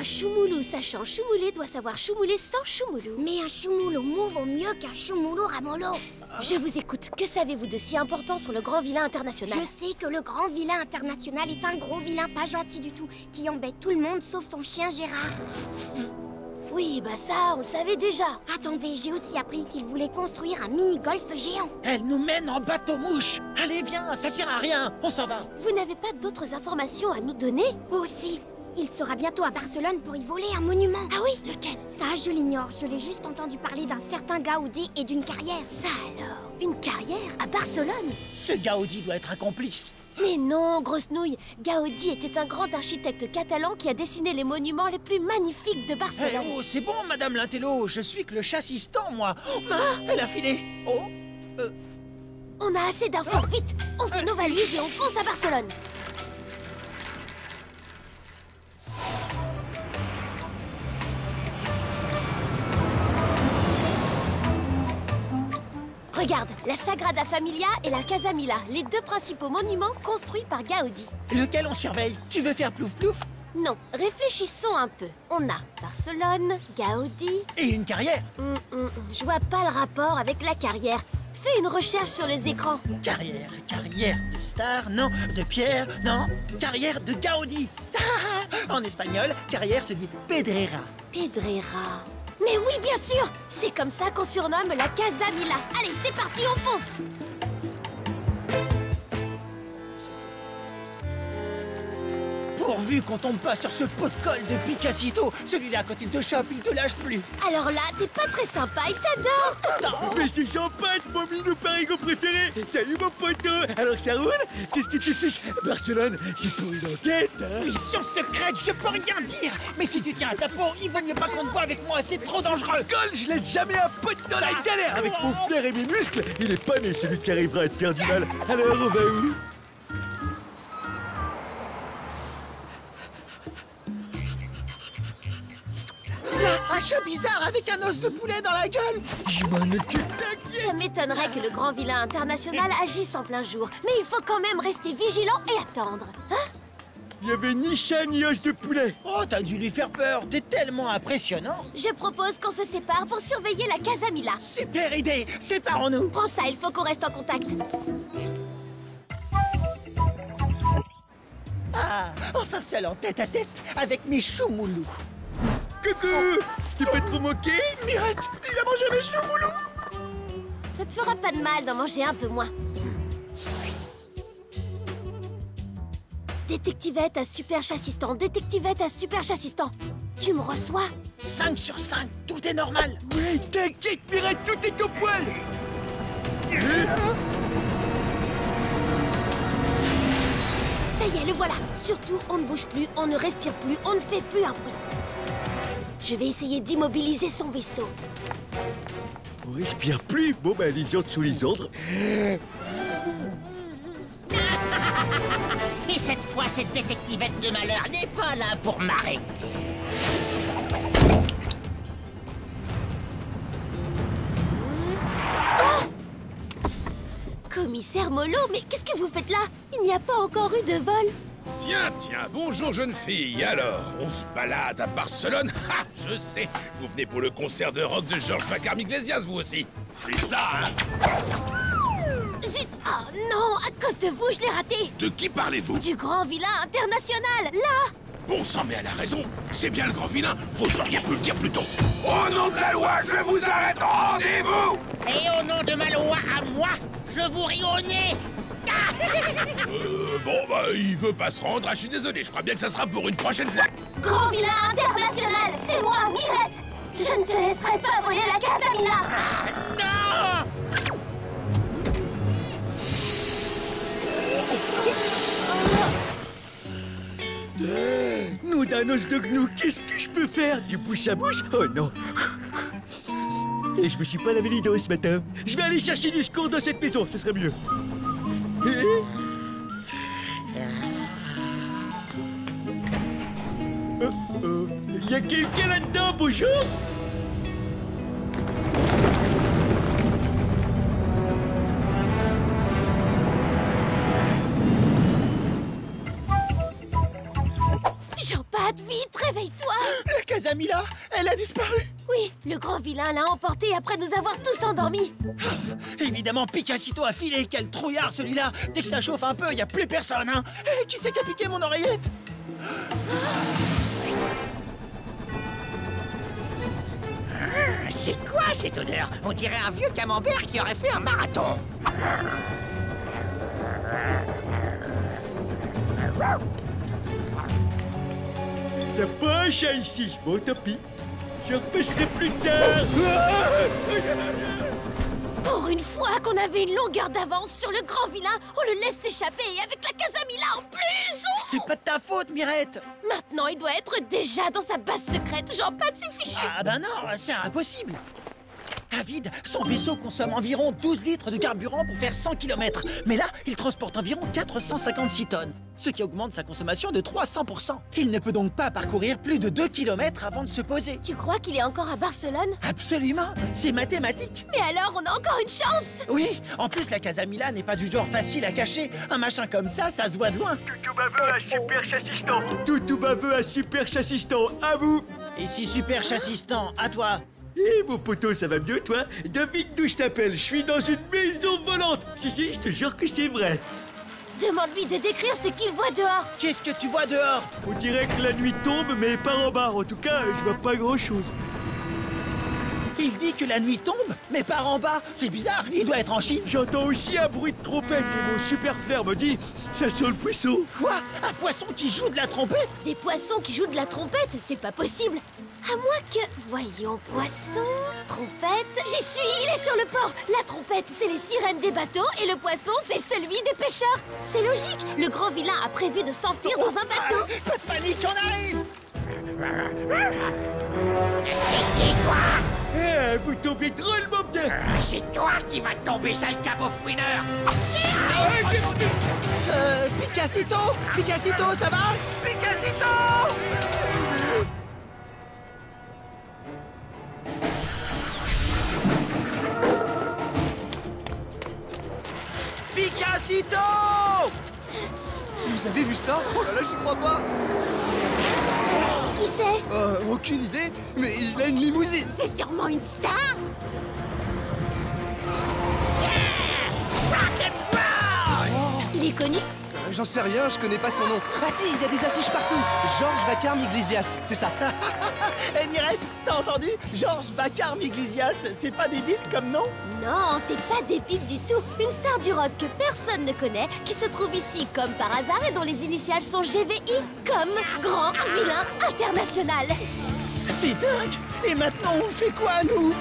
Un choumoulou sachant choumouler doit savoir choumouler sans choumoulou. Mais un choumoulou mou vaut mieux qu'un choumoulou ramolo. Je vous écoute. Que savez-vous de si important sur le grand vilain international? Je sais que le grand vilain international est un gros vilain pas gentil du tout, qui embête tout le monde sauf son chien Gérard. Oui, bah ça, on le savait déjà. Attendez, j'ai aussi appris qu'il voulait construire un mini-golf géant. Elle nous mène en bateau-mouche. Allez, viens, ça sert à rien. On s'en va. Vous n'avez pas d'autres informations à nous donner? Aussi, il sera bientôt à Barcelone pour y voler un monument. Ah oui, lequel? Ça, je l'ignore. Je l'ai juste entendu parler d'un certain Gaudi et d'une carrière. Ça alors, une carrière à Barcelone? Ce Gaudi doit être un complice. Mais non, grosse nouille. Gaudi était un grand architecte catalan qui a dessiné les monuments les plus magnifiques de Eh Barcelone. oh, c'est bon, Madame Lintello. Je suis que le chassistant, moi. Oh, mince, elle a filé. Oh, On a assez d'infos, vite. On fait nos valises et on fonce à Barcelone. Regarde, la Sagrada Familia et la Casa Mila, les deux principaux monuments construits par Gaudi. lequel on surveille? Tu veux faire plouf-plouf? Non, réfléchissons un peu. On a Barcelone, Gaudi... Et une carrière? Je vois pas le rapport avec la carrière. Fais une recherche sur les écrans. Carrière de star, non. De pierre, non. Carrière de Gaudi. En espagnol, carrière se dit pedrera. Pedrera. Mais oui, bien sûr. C'est comme ça qu'on surnomme la Casa Mila. Allez, c'est parti, on fonce. Pourvu qu'on tombe pas sur ce pot de colle de Picasito. Celui-là, quand il te chope, il te lâche plus. Alors là, t'es pas très sympa, il t'adore. Mais c'est Jean-Pat, mon minou parigo préféré. Salut mon poteau. Alors ça roule? Qu'est-ce que tu fiches? Barcelone, c'est pour une enquête, hein? Mission secrète, je peux rien dire. Mais si tu tiens à ta peau, il vaut mieux pas qu'on te voit avec moi, c'est trop dangereux. Colle, je laisse jamais un pote dans la galère. Avec mon flair et mes muscles, il est pas né celui qui arrivera à te faire du mal. Alors on va où? Un chat bizarre avec un os de poulet dans la gueule. Je m'en occupe, t'inquiète. Ça m'étonnerait que le grand vilain international agisse en plein jour. Mais il faut quand même rester vigilant et attendre. Hein? Il y avait ni chat ni os de poulet. Oh, t'as dû lui faire peur, t'es tellement impressionnant. Je propose qu'on se sépare pour surveiller la Casa Mila. Super idée, séparons-nous. Prends ça, il faut qu'on reste en contact. Ah, enfin seul en tête à tête avec mes choumoulous. Coucou. Je t'ai pas trop moqué? Mirette, il a mangé mes choumoulous. Ça te fera pas de mal d'en manger un peu moins. Détectivette à super chassistant, détectivette à super chassistant. Tu me reçois? 5 sur 5, tout est normal. Ouais, t'inquiète, Mirette, tout est au poil. Ça y est, le voilà. Surtout, on ne bouge plus, on ne respire plus, on ne fait plus un bruit. Je vais essayer d'immobiliser son vaisseau. On respire plus. Bon, bah, les ordres sous les ordres. Et cette fois, cette détectivette de malheur n'est pas là pour m'arrêter. Commissaire Molo, mais qu'est-ce que vous faites là? Il n'y a pas encore eu de vol. Tiens, bonjour jeune fille. Alors, on se balade à Barcelone? Ah, je sais. Vous venez pour le concert de rock de Georges Macarme Iglesias, vous aussi. C'est ça, hein? Zut! Oh non, à cause de vous, je l'ai raté. De qui parlez-vous? Du grand vilain international, là! Bon sang, mais elle a raison. C'est bien le grand vilain. Vous auriez pu le dire plus tôt. Au nom de la loi, je vous arrête. Rendez-vous! Et au nom de ma loi à moi, je vous ris au nez. Bon, bah, il veut pas se rendre. Ah, je suis désolé. Je crois bien que ça sera pour une prochaine fois. Grand vilain international, c'est moi, Mirette! Je ne te laisserai pas voler la Casa Mila! Non! Nous d'un os de gnou, qu'est-ce que je peux faire? Du bouche à bouche? Oh non. Et je me suis pas lavé les dents ce matin. Je vais aller chercher du secours dans cette maison, ce serait mieux. Y a quelqu'un là-dedans, bonjour? Jean-Pat, vite, réveille-toi! Casamila, elle a disparu. Oui, le grand vilain l'a emporté après nous avoir tous endormis. Évidemment, Picacito a filé. Quel trouillard celui-là. Dès que ça chauffe un peu, il n'y a plus personne, hein. Qui c'est qui a piqué mon oreillette? C'est quoi cette odeur? On dirait un vieux camembert qui aurait fait un marathon. Y'a pas un chat ici. Bon, tant pis. Je repasserai plus tard. Pour une fois qu'on avait une longueur d'avance sur le grand vilain, on le laisse s'échapper et avec la Casamila en plus. C'est pas de ta faute, Mirette. Maintenant, il doit être déjà dans sa base secrète. J'en passe ses fichus. Ah ben non, c'est impossible. David, son vaisseau consomme environ 12 litres de carburant pour faire 100 km. Mais là, il transporte environ 456 tonnes, ce qui augmente sa consommation de 300%. Il ne peut donc pas parcourir plus de 2 km avant de se poser. Tu crois qu'il est encore à Barcelone? Absolument, c'est mathématique. Mais alors, on a encore une chance. Oui, en plus, la Casamila n'est pas du genre facile à cacher. Un machin comme ça se voit de loin. Toutou baveux à super chassistant. Toutou baveux à super chassistant. À vous. Ici, super chassistant, à toi. Eh mon poteau, ça va mieux toi? David, d'où je t'appelle? Je suis dans une maison volante. Si, je te jure que c'est vrai. Demande-lui de décrire ce qu'il voit dehors. Qu'est-ce que tu vois dehors? On dirait que la nuit tombe, mais pas en bas. En tout cas, je vois pas grand-chose. Il dit que la nuit tombe, mais par en bas. C'est bizarre, il doit être en Chine. J'entends aussi un bruit de trompette et mon super flair me dit ça sent le poisson. Quoi? Un poisson qui joue de la trompette? Des poissons qui jouent de la trompette, c'est pas possible. À moins que... Voyons, poisson, trompette... J'y suis, il est sur le port. La trompette, c'est les sirènes des bateaux et le poisson, c'est celui des pêcheurs. C'est logique, le grand vilain a prévu de s'enfuir dans un bateau. Pas de panique, on arrive. Eh, vous tombez drôlement bien. C'est toi qui vas tomber, sale cabot-fouineur. Picacito, ça va? Picacito! Vous avez vu ça? Oh là là, j'y crois pas! Qui c'est? Aucune idée, mais il a une limousine! C'est sûrement une star. Il est connu? J'en sais rien, je connais pas son nom. Ah si, il y a des affiches partout! Georges Vacarme Iglesias, c'est ça. Eh Mirette, t'as entendu? Georges Vacarme Iglesias, c'est pas débile comme nom? Non, c'est pas débile du tout. Une star du rock que personne ne connaît, qui se trouve ici comme par hasard et dont les initiales sont GVI, comme Grand Vilain International. C'est dingue! Et maintenant, on fait quoi, nous?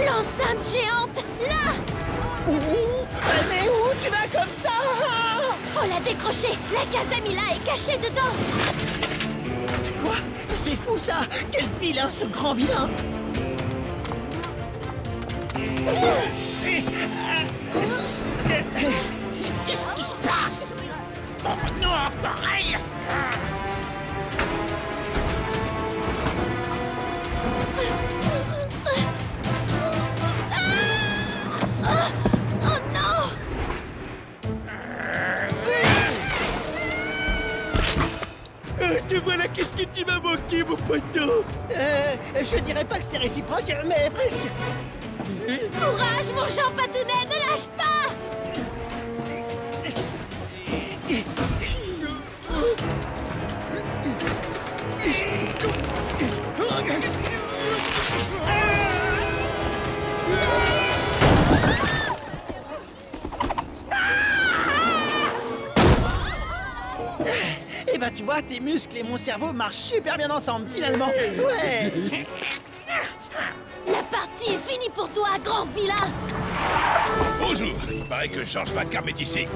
L'enceinte géante, là! Mais où tu vas comme ça? Faut la décrocher. La Casamila est cachée dedans. Quoi? C'est fou, ça! Quel vilain, ce grand vilain! Qu'est-ce qui se passe? Oh non, pareil. Oh non! Te voilà, qu'est-ce que tu m'as manqué, mon poteau? Je dirais pas que c'est réciproque, mais presque. Courage, mon Jean Patounet, ne lâche pas! Eh ben tu vois, tes muscles et mon cerveau marchent super bien ensemble, finalement. Ouais. La partie est finie pour toi, grand vilain! Bonjour, il paraît que Georges Vacarme est ici.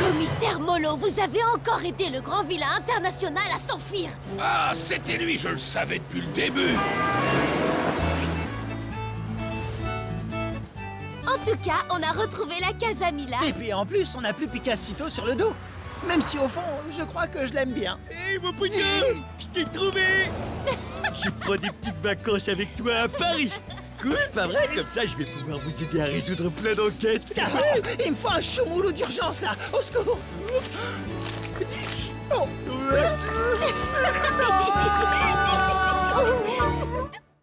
Commissaire Molo, vous avez encore aidé le grand vilain international à s'enfuir. Ah, c'était lui, je le savais depuis le début. En tout cas, on a retrouvé la Casamila. Et puis en plus, on n'a plus Picacito sur le dos. Même si au fond, je crois que je l'aime bien. Hé, mon poteau, je t'ai trouvé. Je prends des petites vacances avec toi à Paris. cool, pas vrai? Comme ça, je vais pouvoir vous aider à résoudre plein d'enquêtes. Tiens, il me faut un choumoulou d'urgence là, au secours.